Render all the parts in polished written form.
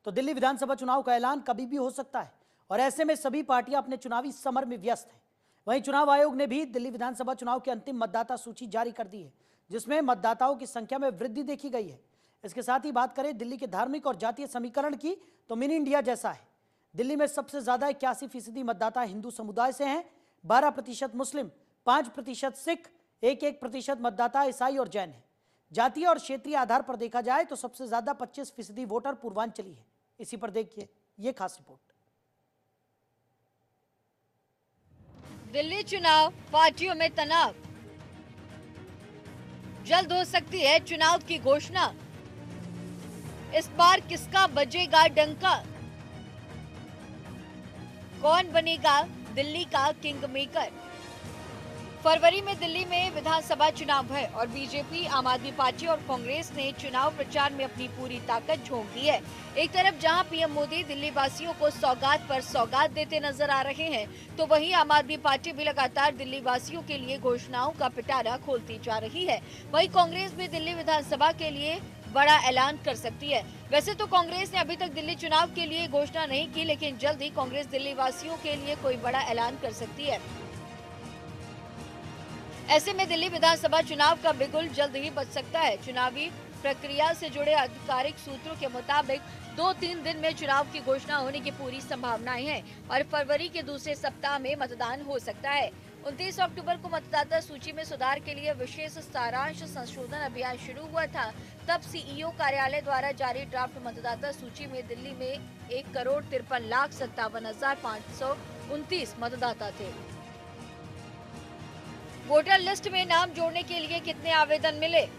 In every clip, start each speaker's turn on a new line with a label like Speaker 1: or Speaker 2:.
Speaker 1: तो दिल्ली विधानसभा चुनाव का ऐलान कभी भी हो सकता है और ऐसे में सभी पार्टियां अपने चुनावी समर में व्यस्त हैं। वहीं चुनाव आयोग ने भी दिल्ली विधानसभा चुनाव की अंतिम मतदाता सूची जारी कर दी है, जिसमें मतदाताओं की संख्या में वृद्धि देखी गई है। इसके साथ ही बात करें दिल्ली के धार्मिक और जातीय समीकरण की, तो मिनी इंडिया जैसा है। दिल्ली में सबसे ज्यादा 81% मतदाता हिंदू समुदाय से हैं, 12% मुस्लिम, 5% सिख, 1% मतदाता ईसाई और जैन है। जातीय और क्षेत्रीय आधार पर देखा जाए तो सबसे ज्यादा 25% वोटर पूर्वांचली है। इसी पर देखिए ये खास रिपोर्ट।
Speaker 2: दिल्ली चुनाव, पार्टियों में तनाव, जल्द हो सकती है चुनाव की घोषणा। इस बार किसका बजेगा डंका? कौन बनेगा दिल्ली का किंग मेकर? फरवरी में दिल्ली में विधानसभा चुनाव है और बीजेपी, आम आदमी पार्टी और कांग्रेस ने चुनाव प्रचार में अपनी पूरी ताकत झोंक दी है। एक तरफ जहां पीएम मोदी दिल्ली वासियों को सौगात पर सौगात देते नजर आ रहे हैं, तो वहीं आम आदमी पार्टी भी लगातार दिल्ली वासियों के लिए घोषणाओं का पिटारा खोलती जा रही है। वहीं कांग्रेस भी दिल्ली विधानसभा के लिए बड़ा ऐलान कर सकती है। वैसे तो कांग्रेस ने अभी तक दिल्ली चुनाव के लिए घोषणा नहीं की, लेकिन जल्द ही कांग्रेस दिल्ली वासियों के लिए कोई बड़ा ऐलान कर सकती है। ऐसे में दिल्ली विधानसभा चुनाव का बिगुल जल्द ही बज सकता है। चुनावी प्रक्रिया से जुड़े आधिकारिक सूत्रों के मुताबिक 2-3 दिन में चुनाव की घोषणा होने की पूरी संभावनाएं हैं और फरवरी के दूसरे सप्ताह में मतदान हो सकता है। 29 अक्टूबर को मतदाता सूची में सुधार के लिए विशेष सारांश संशोधन अभियान शुरू हुआ था। तब सीईओ कार्यालय द्वारा जारी ड्राफ्ट मतदाता सूची में दिल्ली में 1,53,57,529 मतदाता थे। वोटर लिस्ट में नाम जोड़ने के लिए कितने आवेदन मिले?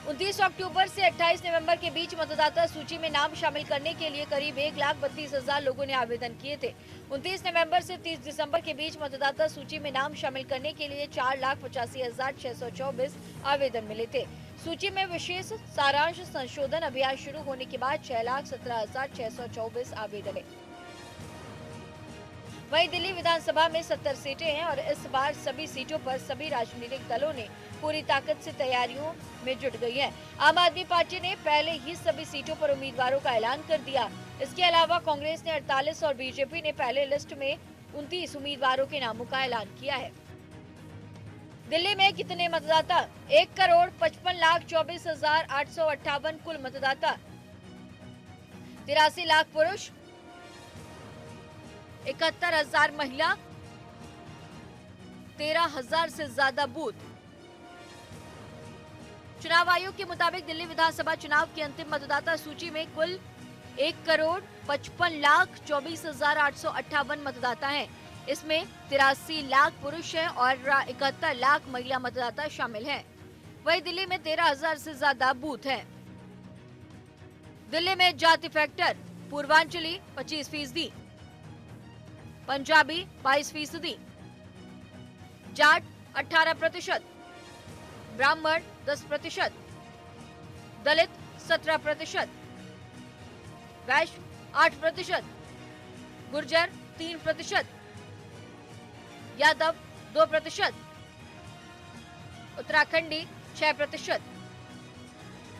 Speaker 2: 29 अक्टूबर से 28 नवंबर के बीच मतदाता सूची में नाम शामिल करने के लिए करीब 1,32,000 लोगों ने आवेदन किए थे। 29 नवंबर से 30 दिसंबर के बीच मतदाता सूची में नाम शामिल करने के लिए 4,85,624 आवेदन मिले थे। सूची में विशेष सारांश संशोधन अभियान शुरू होने के बाद 6,17,624 आवेदन है। वहीं दिल्ली विधानसभा में 70 सीटें हैं और इस बार सभी सीटों पर सभी राजनीतिक दलों ने पूरी ताकत से तैयारियों में जुट गई हैं। आम आदमी पार्टी ने पहले ही सभी सीटों पर उम्मीदवारों का ऐलान कर दिया। इसके अलावा कांग्रेस ने 48 और बीजेपी ने पहले लिस्ट में 29 उम्मीदवारों के नामों का ऐलान किया है। दिल्ली में कितने मतदाता? 1,55,24,858 कुल मतदाता, 83 लाख पुरुष, 71,000 महिला, 13,000 से ज्यादा बूथ। चुनाव आयोग के मुताबिक दिल्ली विधानसभा चुनाव की अंतिम मतदाता सूची में कुल 1,55,24,858 मतदाता हैं। इसमें 83 लाख पुरुष हैं और 71 लाख महिला मतदाता शामिल हैं। वहीं दिल्ली में 13,000 से ज्यादा बूथ हैं। दिल्ली में जाति फैक्टर: पूर्वांचली 25%, पंजाबी 22%, जाट 18%, ब्राह्मण 10%, दलित 17%, वैश्य 8%, गुर्जर 3%, यादव 2%, उत्तराखंडी 6%।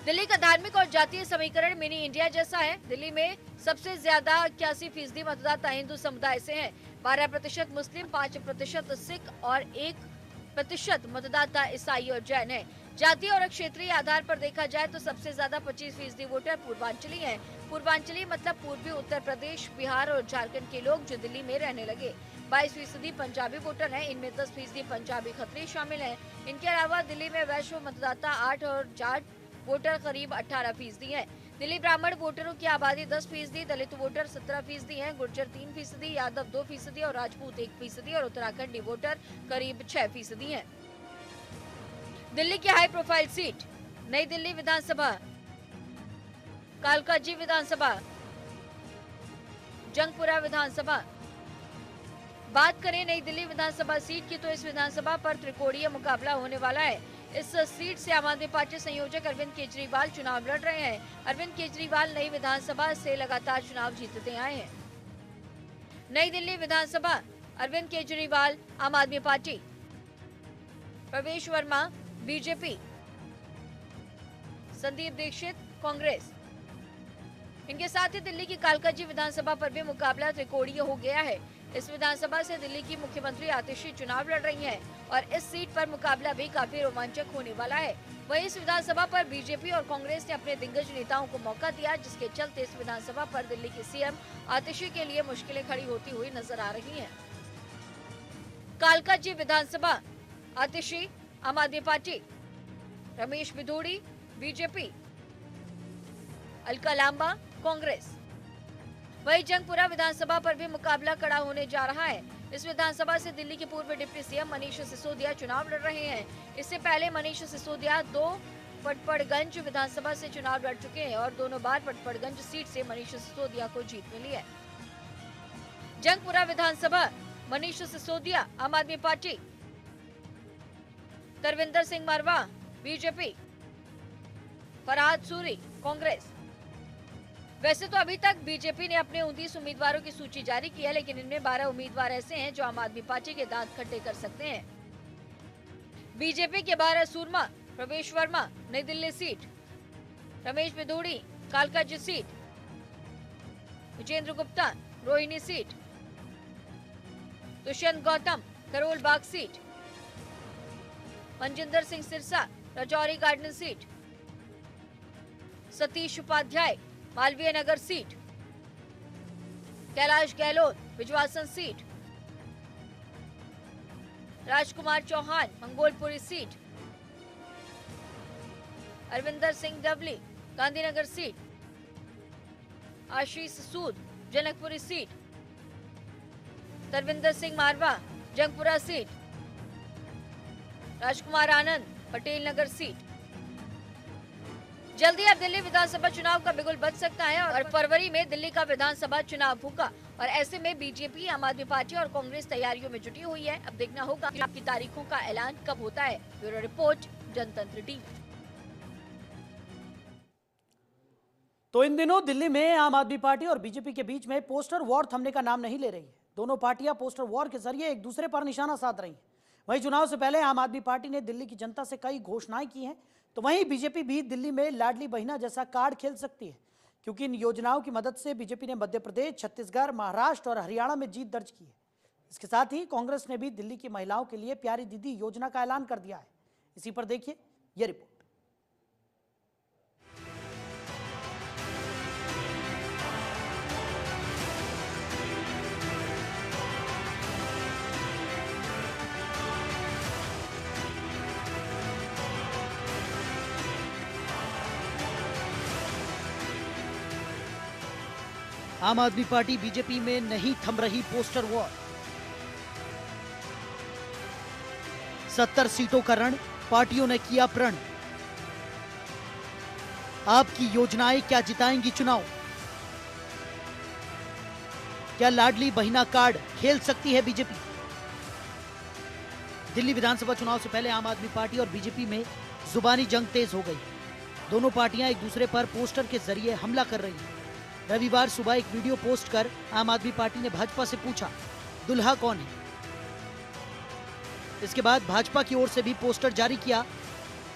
Speaker 2: दिल्ली का धार्मिक और जातीय समीकरण मिनी इंडिया जैसा है। दिल्ली में सबसे ज्यादा 81% मतदाता हिंदू समुदाय से हैं, 12% मुस्लिम, 5% सिख और 1% मतदाता ईसाई और जैन है। जातीय और क्षेत्रीय आधार पर देखा जाए तो सबसे ज्यादा 25% वोटर पूर्वांचली हैं। पूर्वांचली मतलब पूर्वी उत्तर प्रदेश, बिहार और झारखंड के लोग जो दिल्ली में रहने लगे। 22% पंजाबी वोटर हैं, इनमें 10% पंजाबी खत्री शामिल हैं। इनके अलावा दिल्ली में वैश्य मतदाता 8 और जाट वोटर करीब 18% हैं। दिल्ली ब्राह्मण वोटरों की आबादी 10%, दलित वोटर 17% हैं, गुर्जर 3%, यादव 2% और राजपूत 1% और उत्तराखंडी वोटर करीब 6% हैं। दिल्ली की हाई प्रोफाइल सीट: नई दिल्ली विधानसभा, कालकाजी विधानसभा, जंगपुरा विधानसभा। बात करें नई दिल्ली विधानसभा सीट की तो इस विधानसभा पर त्रिकोणीय मुकाबला होने वाला है। इस सीट से आम आदमी पार्टी संयोजक अरविंद केजरीवाल चुनाव लड़ रहे हैं। अरविंद केजरीवाल नई विधानसभा से लगातार चुनाव जीतते आए हैं। नई दिल्ली विधानसभा: अरविंद केजरीवाल आम आदमी पार्टी, प्रवेश वर्मा बीजेपी, संदीप दीक्षित कांग्रेस, इनके साथ ही दिल्ली की कालकाजी विधानसभा पर भी मुकाबला त्रिकोणीय हो गया है। इस विधानसभा से दिल्ली की मुख्यमंत्री आतिशी चुनाव लड़ रही हैं और इस सीट पर मुकाबला भी काफी रोमांचक होने वाला है। वहीं इस विधानसभा पर बीजेपी और कांग्रेस ने अपने दिग्गज नेताओं को मौका दिया, जिसके चलते इस विधानसभा पर दिल्ली की सीएम आतिशी के लिए मुश्किलें खड़ी होती हुई नजर आ रही हैं। कालकाजी विधानसभा, आतिशी आम आदमी पार्टी, रमेश बिधूड़ी बीजेपी, अलका लांबा कांग्रेस। वहीं जंगपुरा विधानसभा पर भी मुकाबला कड़ा होने जा रहा है। इस विधानसभा से दिल्ली के पूर्व डिप्टी सीएम मनीष सिसोदिया चुनाव लड़ रहे हैं। इससे पहले मनीष सिसोदिया 2 पटपड़गंज विधानसभा से चुनाव लड़ चुके हैं और दोनों बार पटपड़गंज सीट से मनीष सिसोदिया को जीत मिली है। जंगपुरा विधानसभा, मनीष सिसोदिया आम आदमी पार्टी, तरविंदर सिंह मरवा बीजेपी, फरहाद सूरी कांग्रेस। वैसे तो अभी तक बीजेपी ने अपने 29 उम्मीदवारों की सूची जारी की है, लेकिन इनमें 12 उम्मीदवार ऐसे हैं जो आम आदमी पार्टी के दांत खट्टे कर सकते हैं। बीजेपी के 12 सूरमा, Parvesh Verma New Delhi seat, Ramesh Bidhuri Kalkaji seat, Vijender Gupta Rohini seat, Dushyant Gautam Karol Bagh seat, Manjinder Singh Sirsa Rajouri Garden seat, Satish Upadhyay Malviya Nagar seat, Kailash Gahlot Bijwasan seat, Rajkumar Chauhan Mangolpuri seat, Arvinder Singh डबली Gandhinagar seat, Ashish Sood Janakpuri seat, Tarvinder Singh Marwah Jangpura seat, Rajkumar Anand Patel Nagar seat. जल्दी अब दिल्ली विधानसभा चुनाव का बिगुल बज सकता है और फरवरी में दिल्ली का विधानसभा चुनाव होगा और ऐसे में बीजेपी, आम आदमी पार्टी और कांग्रेस तैयारियों में जुटी हुई है। अब देखना होगा कि आपकी तारीखों का ऐलान कब होता है। ब्यूरो रिपोर्ट, जनतंत्र टीवी।
Speaker 1: तो इन दिनों दिल्ली में आम आदमी पार्टी और बीजेपी के बीच में पोस्टर वॉर थमने का नाम नहीं ले रही है। दोनों पार्टियां पोस्टर वॉर के जरिए एक दूसरे पर निशाना साध रही हैं। वहीं चुनाव से पहले आम आदमी पार्टी ने दिल्ली की जनता से कई घोषणाएं की हैं, तो वहीं बीजेपी भी दिल्ली में लाडली बहिना जैसा कार्ड खेल सकती है, क्योंकि इन योजनाओं की मदद से बीजेपी ने मध्य प्रदेश, छत्तीसगढ़, महाराष्ट्र और हरियाणा में जीत दर्ज की है। इसके साथ ही कांग्रेस ने भी दिल्ली की महिलाओं के लिए प्यारी दीदी योजना का ऐलान कर दिया है। इसी पर देखिए यह रिपोर्ट। आम आदमी पार्टी बीजेपी में नहीं थम रही पोस्टर वॉर। 70 सीटों का रण पार्टियों ने किया प्रण। आपकी योजनाएं क्या जिताएंगी चुनाव? क्या लाडली बहिना कार्ड खेल सकती है बीजेपी? दिल्ली विधानसभा चुनाव से पहले आम आदमी पार्टी और बीजेपी में जुबानी जंग तेज हो गई। दोनों पार्टियां एक दूसरे पर पोस्टर के जरिए हमला कर रही हैं। रविवार सुबह एक वीडियो पोस्ट कर आम आदमी पार्टी ने भाजपा से पूछा, दुल्हा कौन है? इसके बाद भाजपा की ओर से भी पोस्टर जारी किया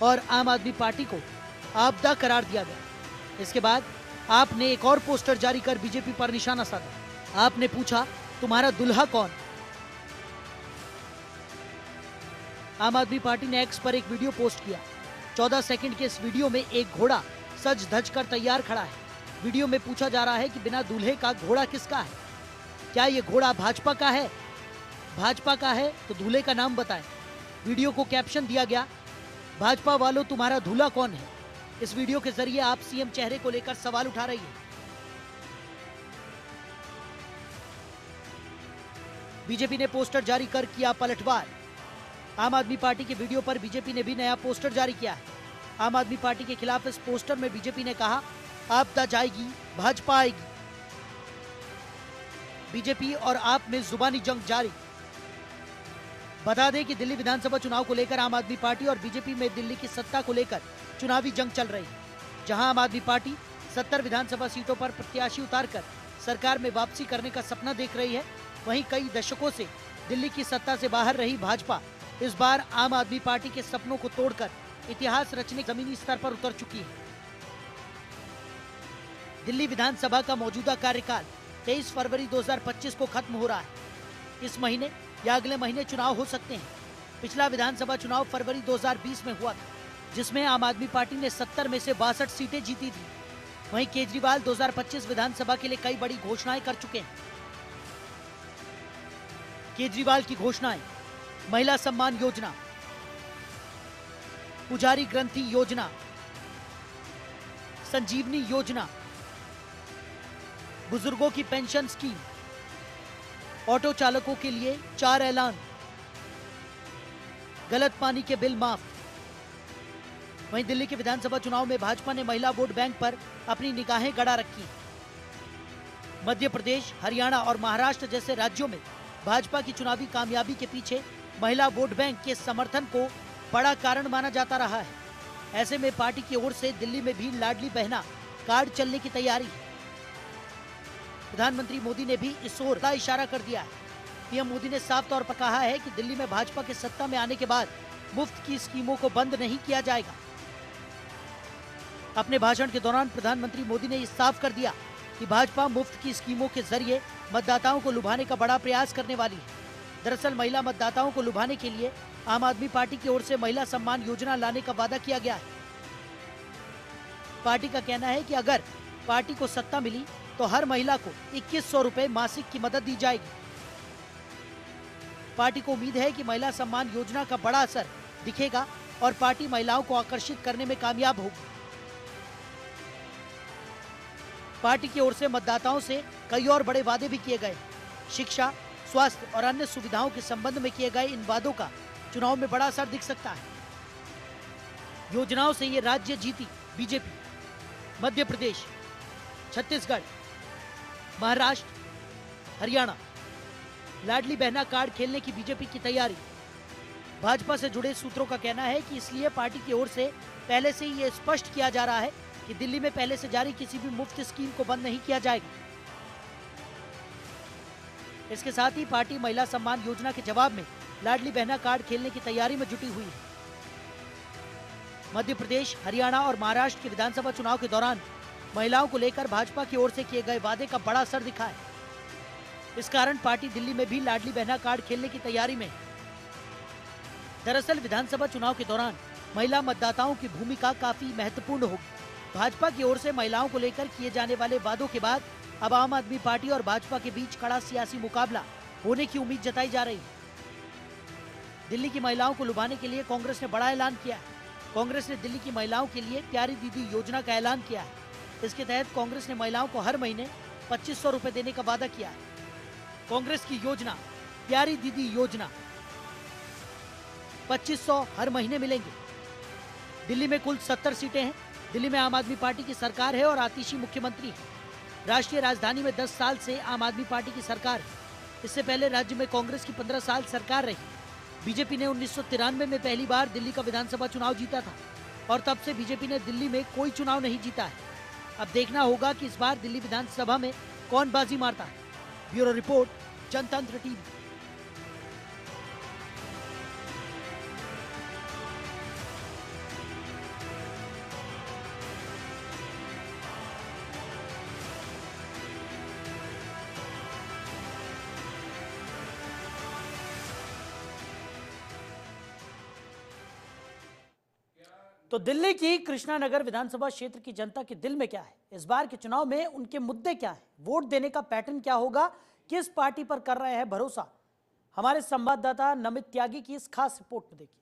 Speaker 1: और आम आदमी पार्टी को आपदा करार दिया गया। इसके बाद आपने एक और पोस्टर जारी कर बीजेपी पर निशाना साधा। आपने पूछा, तुम्हारा दुल्हा कौन? आम आदमी पार्टी ने एक्स पर एक वीडियो पोस्ट किया। 14 सेकंड के इस वीडियो में एक घोड़ा सज धज कर तैयार खड़ा है। वीडियो में पूछा जा रहा है कि बिना दूल्हे का घोड़ा किसका है? क्या ये घोड़ा भाजपा का है? भाजपा का है तो दूल्हे का नाम बताएं। वीडियो को कैप्शन दिया गया, भाजपा वालों तुम्हारा दूल्हा कौन है? इस वीडियो के जरिए आप सीएम चेहरे को लेकर सवाल उठा रही है। बीजेपी ने पोस्टर जारी कर किया पलटवार। आम आदमी पार्टी के वीडियो पर बीजेपी ने भी नया पोस्टर जारी किया है। आम आदमी पार्टी के खिलाफ इस पोस्टर में बीजेपी ने कहा, आपदा जाएगी भाजपा आएगी। बीजेपी और आप में जुबानी जंग जारी। बता दें कि दिल्ली विधानसभा चुनाव को लेकर आम आदमी पार्टी और बीजेपी में दिल्ली की सत्ता को लेकर चुनावी जंग चल रही है, जहां आम आदमी पार्टी 70 विधानसभा सीटों पर प्रत्याशी उतारकर सरकार में वापसी करने का सपना देख रही है। वहीं कई दशकों से दिल्ली की सत्ता से बाहर रही भाजपा इस बार आम आदमी पार्टी के सपनों को तोड़कर इतिहास रचने जमीनी स्तर पर उतर चुकी है। दिल्ली विधानसभा का मौजूदा कार्यकाल 23 फरवरी 2025 को खत्म हो रहा है। इस महीने या अगले महीने चुनाव हो सकते हैं। पिछला विधानसभा चुनाव फरवरी 2020 में हुआ था, जिसमें आम आदमी पार्टी ने 70 में से 62 सीटें जीती थी। वहीं केजरीवाल 2025 विधानसभा के लिए कई बड़ी घोषणाएं कर चुके हैं। केजरीवाल की घोषणाएं: महिला सम्मान योजना, पुजारी ग्रंथि योजना, संजीवनी योजना, बुजुर्गों की पेंशन स्कीम, ऑटो चालकों के लिए 4 ऐलान, गलत पानी के बिल माफ। वहीं दिल्ली के विधानसभा चुनाव में भाजपा ने महिला वोट बैंक पर अपनी निगाहें गड़ा रखी। मध्य प्रदेश, हरियाणा और महाराष्ट्र जैसे राज्यों में भाजपा की चुनावी कामयाबी के पीछे महिला वोट बैंक के समर्थन को बड़ा कारण माना जाता रहा है। ऐसे में पार्टी की ओर से दिल्ली में भी लाडली बहना कार्ड चलने की तैयारी है। प्रधानमंत्री मोदी ने भी इस ओर का इशारा कर दिया है। पीएम मोदी ने साफ तौर पर कहा है कि दिल्ली में भाजपा के सत्ता में आने के बाद मुफ्त की स्कीमों को बंद नहीं किया जाएगा। अपने भाषण के दौरान प्रधानमंत्री मोदी ने इस साफ कर दिया कि भाजपा मुफ्त की स्कीमों के जरिए मतदाताओं को लुभाने का बड़ा प्रयास करने वाली है। दरअसल महिला मतदाताओं को लुभाने के लिए आम आदमी पार्टी की ओर से महिला सम्मान योजना लाने का वादा किया गया है। पार्टी का कहना है कि अगर पार्टी को सत्ता मिली तो हर महिला को 2100 रुपए मासिक की मदद दी जाएगी। पार्टी को उम्मीद है कि महिला सम्मान योजना का बड़ा असर दिखेगा और पार्टी महिलाओं को आकर्षित करने में कामयाब होगी। पार्टी की ओर से मतदाताओं से कई और बड़े वादे भी किए गए। शिक्षा, स्वास्थ्य और अन्य सुविधाओं के संबंध में किए गए इन वादों का चुनाव में बड़ा असर दिख सकता है। योजनाओं से ये राज्य जीती बीजेपी। मध्य प्रदेश, छत्तीसगढ़, महाराष्ट्र, हरियाणा लाडली बहना कार्ड खेलने की बीजेपी की तैयारी। भाजपा से जुड़े सूत्रों का कहना है कि इसलिए पार्टी की ओर से पहले से ही ये स्पष्ट किया जा रहा है कि दिल्ली में पहले से जारी किसी भी मुफ्त स्कीम को बंद नहीं किया जाएगा। इसके साथ ही पार्टी महिला सम्मान योजना के जवाब में लाडली बहना कार्ड खेलने की तैयारी में जुटी हुई है। मध्य प्रदेश, हरियाणा और महाराष्ट्र के विधानसभा चुनाव के दौरान महिलाओं को लेकर भाजपा की ओर से किए गए वादे का बड़ा असर दिखा है। इस कारण पार्टी दिल्ली में भी लाडली बहना कार्ड खेलने की तैयारी में है। दरअसल विधानसभा चुनाव के दौरान महिला मतदाताओं की भूमिका काफी महत्वपूर्ण होगी। भाजपा की ओर से महिलाओं को लेकर किए जाने वाले वादों के बाद अब आम आदमी पार्टी और भाजपा के बीच कड़ा सियासी मुकाबला होने की उम्मीद जताई जा रही है। दिल्ली की महिलाओं को लुभाने के लिए कांग्रेस ने बड़ा ऐलान किया है। कांग्रेस ने दिल्ली की महिलाओं के लिए प्यारी दीदी योजना का ऐलान किया है। इसके तहत कांग्रेस ने महिलाओं को हर महीने 2500 रुपए देने का वादा किया है। कांग्रेस की योजना प्यारी दीदी योजना 2500 हर महीने मिलेंगे। दिल्ली में कुल 70 सीटें हैं। दिल्ली में आम आदमी पार्टी की सरकार है और आतिशी मुख्यमंत्री है। राष्ट्रीय राजधानी में 10 साल से आम आदमी पार्टी की सरकार है। इससे पहले राज्य में कांग्रेस की 15 साल सरकार रही। बीजेपी ने 1993 में पहली बार दिल्ली का विधानसभा चुनाव जीता था और तब से बीजेपी ने दिल्ली में कोई चुनाव नहीं जीता है। अब देखना होगा कि इस बार दिल्ली विधानसभा में कौन बाजी मारता है। ब्यूरो रिपोर्ट, जनतंत्र टीवी। तो दिल्ली की कृष्णानगर विधानसभा क्षेत्र की जनता के दिल में क्या है? इस बार के चुनाव में उनके मुद्दे क्या है? वोट देने का पैटर्न क्या होगा? किस पार्टी पर कर रहे हैं भरोसा? हमारे संवाददाता नमित त्यागी की इस खास रिपोर्ट में देखिए।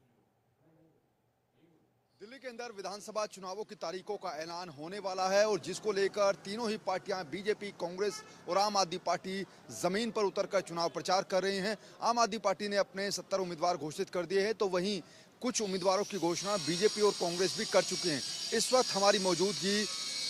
Speaker 3: दिल्ली के अंदर विधानसभा चुनावों की तारीखों का ऐलान होने वाला है और जिसको लेकर तीनों ही पार्टियां बीजेपी, कांग्रेस और आम आदमी पार्टी जमीन पर उतरकर चुनाव प्रचार कर रही हैं। आम आदमी पार्टी ने अपने 70 उम्मीदवार घोषित कर दिए हैं, तो वहीं कुछ उम्मीदवारों की घोषणा बीजेपी और कांग्रेस भी कर चुके हैं। इस वक्त हमारी मौजूदगी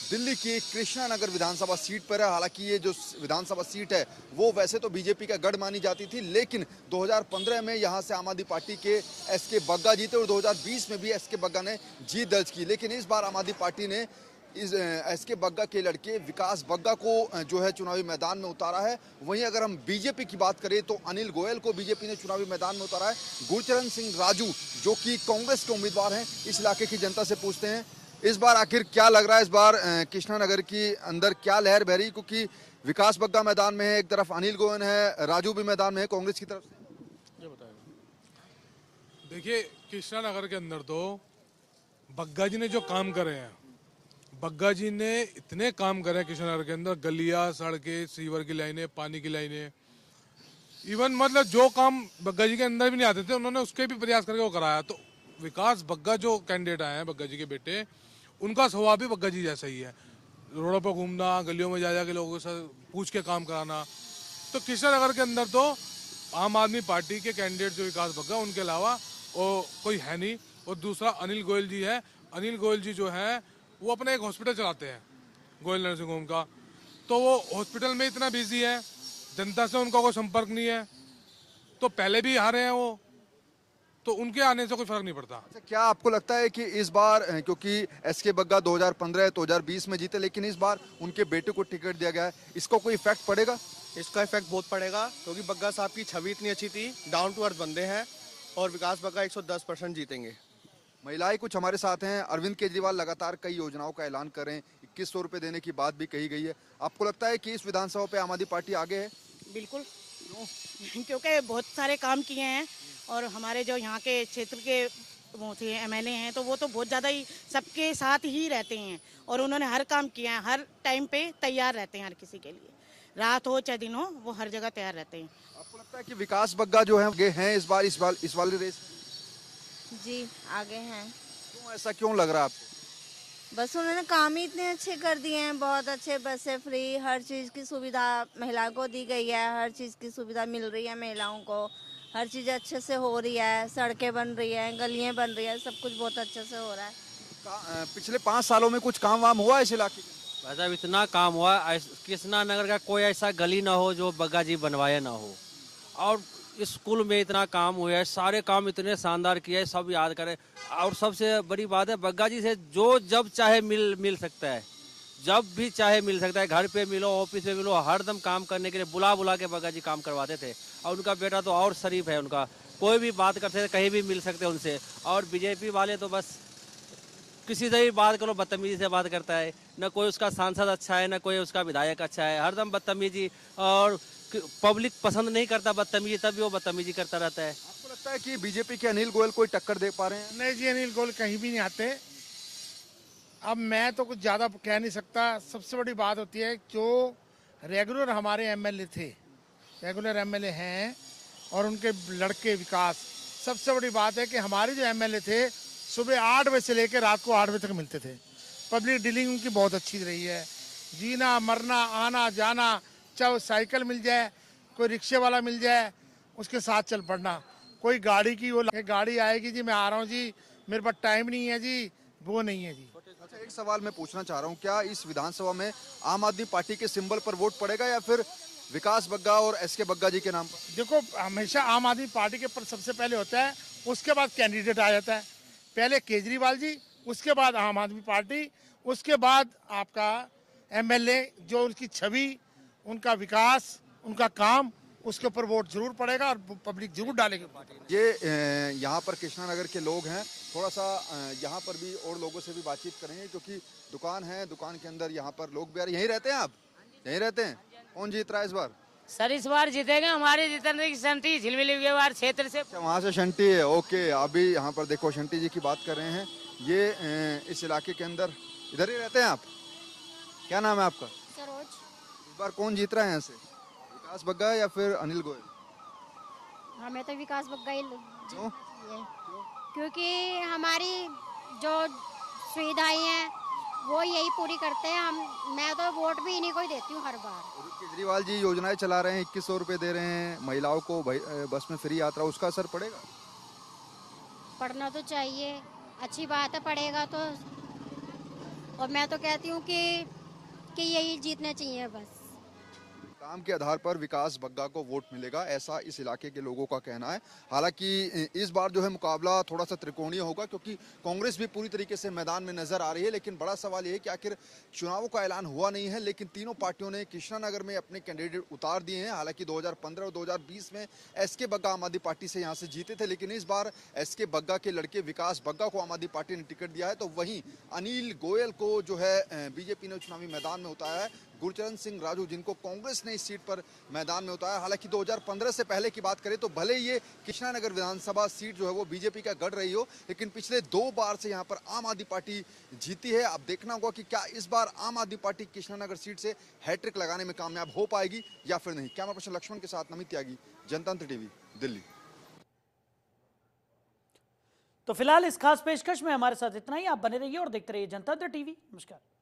Speaker 3: दिल्ली की कृष्णानगर विधानसभा सीट पर है। हालांकि ये जो विधानसभा सीट है वो वैसे तो बीजेपी का गढ़ मानी जाती थी, लेकिन 2015 में यहाँ से आम आदमी पार्टी के एसके बग्गा जीते और 2020 में भी एसके बग्गा ने जीत दर्ज की। लेकिन इस बार आम आदमी पार्टी ने इस एसके बग्गा के लड़के विकास बग्गा को जो है चुनावी मैदान में उतारा है। वहीं अगर हम बीजेपी की बात करें तो अनिल गोयल को बीजेपी ने चुनावी मैदान में उतारा है। गुरचरण सिंह राजू जो कि कांग्रेस के उम्मीदवार हैं, इस इलाके की जनता से पूछते हैं। इस बार आखिर क्या लग रहा है, इस बार कृष्णानगर की अंदर क्या लहर बह रही, क्योंकि विकास बग्गा मैदान में है, एक तरफ अनिल गोयल है, राजू भी मैदान में है कांग्रेस की तरफ से।
Speaker 4: ये बताएगा। देखिए, कृष्णानगर के अंदर तो बग्गा जी ने जो काम करे हैं, बग्गा जी ने इतने काम करे हैं कृष्णानगर के अंदर, गलियां, सड़कें, सीवर की लाइनें, पानी की लाइनें, इवन मतलब जो काम बग्गा जी के अंदर भी नहीं आते थे, उन्होंने उसके भी प्रयास करके वो कराया। तो विकास बग्गा जो कैंडिडेट आए हैं, बग्गा जी के बेटे, उनका स्वभाव भी बग्गा जी जैसा ही है। रोडों पर घूमना, गलियों में जा जा के लोगों से पूछ के काम कराना। तो कृष्णानगर के अंदर तो आम आदमी पार्टी के कैंडिडेट जो विकास बग्गा, उनके अलावा वो कोई है नहीं। और दूसरा अनिल गोयल जी है। अनिल गोयल जी जो है वो अपना एक हॉस्पिटल चलाते हैं, गोयल नर्सिंग होम का। तो वो हॉस्पिटल में इतना बिजी है, जनता से उनका कोई संपर्क नहीं है। तो पहले भी हारे हैं वो, तो उनके आने से कोई फर्क नहीं पड़ता।
Speaker 3: अच्छा, क्या आपको लगता है कि इस बार क्योंकि एसके बग्गा 2015 2020 में जीते, लेकिन इस बार उनके बेटे को टिकट दिया गया है, इसका कोई इफेक्ट पड़ेगा?
Speaker 5: इसका इफेक्ट बहुत पड़ेगा, क्योंकि बग्गा साहब की छवि इतनी अच्छी थी, डाउन टू अर्थ बंदे हैं, और विकास बग्गा 110% जीतेंगे।
Speaker 3: महिलाएं कुछ हमारे साथ हैं। अरविंद केजरीवाल लगातार कई योजनाओं का ऐलान कर रहे हैं, 2100 रुपए देने की बात भी कही गई है। आपको लगता है कि इस विधानसभा पे आम आदमी पार्टी आगे है?
Speaker 6: बिल्कुल, क्योंकि बहुत सारे काम किए हैं, और हमारे जो यहाँ के क्षेत्र के वो थे एमएलए हैं, तो वो तो बहुत ज़्यादा ही सबके साथ ही रहते हैं, और उन्होंने हर काम किया है, हर टाइम पे तैयार रहते हैं हर किसी के लिए, रात हो चाहे दिन हो, वो हर जगह तैयार रहते हैं।
Speaker 3: आपको लगता है कि विकास बग्गा जो है आगे हैं इस वाली रेस?
Speaker 7: जी आगे हैं।
Speaker 3: क्यों, ऐसा क्यों लग रहा है आपको?
Speaker 7: बस उन्होंने काम ही इतने अच्छे कर दिए हैं, बहुत अच्छे, बसें फ्री, हर चीज़ की सुविधा महिलाओं को दी गई है, हर चीज़ की सुविधा मिल रही है महिलाओं को, हर चीज़ अच्छे से हो रही है, सड़कें बन रही हैं, गलियां बन रही है, सब कुछ बहुत अच्छे से हो रहा है।
Speaker 3: पिछले 5 सालों में कुछ काम वाम हुआ इस इलाके में?
Speaker 8: मतलब इतना काम हुआ, कृष्णानगर का कोई ऐसा गली ना हो जो बग्गा जी बनवाया ना हो। और स्कूल में इतना काम हुआ है, सारे काम इतने शानदार किए, सब याद करें। और सबसे बड़ी बात है, बग्गा जी से जो जब चाहे मिल सकता है, जब भी चाहे मिल सकता है, घर पे मिलो, ऑफिस में मिलो, हरदम काम करने के लिए बुला के बग्गा जी काम करवाते थे। और उनका बेटा तो और शरीफ है, उनका कोई भी बात करते थे, कहीं भी मिल सकते हैं उनसे। और बीजेपी वाले तो बस किसी से भी बात करो बदतमीजी से बात करता है, न कोई उसका सांसद अच्छा है, न कोई उसका विधायक अच्छा है, हरदम बदतमीजी। और पब्लिक पसंद नहीं करता बदतमीजी, तब भी वो बदतमीजी करता रहता है।
Speaker 3: आपको लगता है कि बीजेपी के अनिल गोयल कोई टक्कर दे पा रहे हैं?
Speaker 9: नहीं जी, अनिल गोयल कहीं भी नहीं आते। अब मैं तो कुछ ज़्यादा कह नहीं सकता। सबसे बड़ी बात होती है, जो रेगुलर हमारे एमएलए थे, रेगुलर एमएलए हैं, और उनके लड़के विकास, सबसे बड़ी बात है कि हमारे जो एमएलए थे सुबह 8 बजे से लेकर रात को 8 बजे तक मिलते थे। पब्लिक डीलिंग उनकी बहुत अच्छी रही है। जीना मरना, आना जाना, चाहे वो साइकिल मिल जाए, कोई रिक्शे वाला मिल जाए, उसके साथ चल पड़ना। कोई गाड़ी की वो गाड़ी आएगी जी, मैं आ रहा हूँ जी, मेरे पास टाइम नहीं है जी, वो नहीं है जी।
Speaker 3: अच्छा, एक सवाल मैं पूछना चाह रहा हूँ, क्या इस विधानसभा में आम आदमी पार्टी के सिंबल पर वोट पड़ेगा या फिर विकास बग्गा और एसके बग्गा जी के नाम पर?
Speaker 9: देखो, हमेशा आम आदमी पार्टी के पर सबसे पहले होता है, उसके बाद कैंडिडेट आ जाता है। पहले केजरीवाल जी, उसके बाद आम आदमी पार्टी, उसके बाद आपका एमएलए, जो उनकी छवि, उनका विकास, उनका काम, उसके ऊपर वोट जरूर पड़ेगा और पब्लिक जरूर डालेगी पार्टी।
Speaker 3: ये यहाँ पर कृष्णानगर के लोग हैं, थोड़ा सा यहाँ पर भी और लोगों से भी बातचीत करेंगे, क्योंकि दुकान है, दुकान के अंदर यहाँ पर लोग भी आ रहे हैं। यहीं रहते हैं आप? यहीं रहते हैं? कौन जीत रहा है इस बार?
Speaker 10: सर इस बार जीतेगा हमारे जितेंद्र की संती झिलमिली व्यवहार क्षेत्र से।
Speaker 3: अच्छा, वहाँ से शंटी है, ओके। अभी यहाँ पर देखो, शंटी जी की बात कर रहे हैं। ये इस इलाके के अंदर इधर ही रहते हैं आप? क्या नाम है आपका?
Speaker 11: सरोज।
Speaker 3: इस बार कौन जीत रहा है यहाँ से, विकास बग्गा या फिर अनिल गोयल?
Speaker 11: हमें तो विकास बग्गा ही
Speaker 3: क्यों?
Speaker 11: क्योंकि हमारी जो सुविधाएं हैं वो यही पूरी करते हैं। मैं तो वोट भी इन्हीं को ही देती हूँ हर बार।
Speaker 3: केजरीवाल जी योजनाएं चला रहे हैं, 2100 रुपए दे रहे हैं महिलाओं को, बस में फ्री यात्रा, उसका असर पड़ेगा?
Speaker 11: पढ़ना तो चाहिए, अच्छी बात है, पढ़ेगा तो। और मैं तो कहती हूँ कि यही जीतने चाहिए बस।
Speaker 3: काम के आधार पर विकास बग्गा को वोट मिलेगा, ऐसा इस इलाके के लोगों का कहना है। हालांकि इस बार जो है मुकाबला थोड़ा सा त्रिकोणीय होगा, क्योंकि कांग्रेस भी पूरी तरीके से मैदान में नजर आ रही है। लेकिन बड़ा सवाल ये है कि आखिर चुनावों का ऐलान हुआ नहीं है, लेकिन तीनों पार्टियों ने कृष्णानगर में अपने कैंडिडेट उतार दिए हैं। हालांकि 2015 और 2020 में एसके बग्गा आम आदमी पार्टी से यहाँ से जीते थे, लेकिन इस बार एसके बग्गा के लड़के विकास बग्गा को आम आदमी पार्टी ने टिकट दिया है। तो वहीं अनिल गोयल को जो है बीजेपी ने चुनावी मैदान में उतारा है। गुरचरण सिंह राजू, जिनको कांग्रेस ने इस सीट पर मैदान में उतारा। हालांकि 2015 से पहले की बात करें तो भले ये कृष्णानगर विधानसभा सीट जो है वो बीजेपी का गढ़ रही हो, लेकिन पिछले 2 बार से यहाँ पर आम आदमी पार्टी जीती है। अब देखना होगा कि क्या इस बार आम आदमी पार्टी कृष्णानगर सीट से हैट्रिक लगाने में कामयाब हो पाएगी या फिर नहीं। कैमरा पर्सन लक्ष्मण के साथ नमित त्यागी, जनतंत्र टीवी, दिल्ली।
Speaker 1: तो फिलहाल इस खास पेशकश में हमारे साथ इतना ही। आप बने रहिए और देखते रहिए जनतंत्र टीवी। नमस्कार।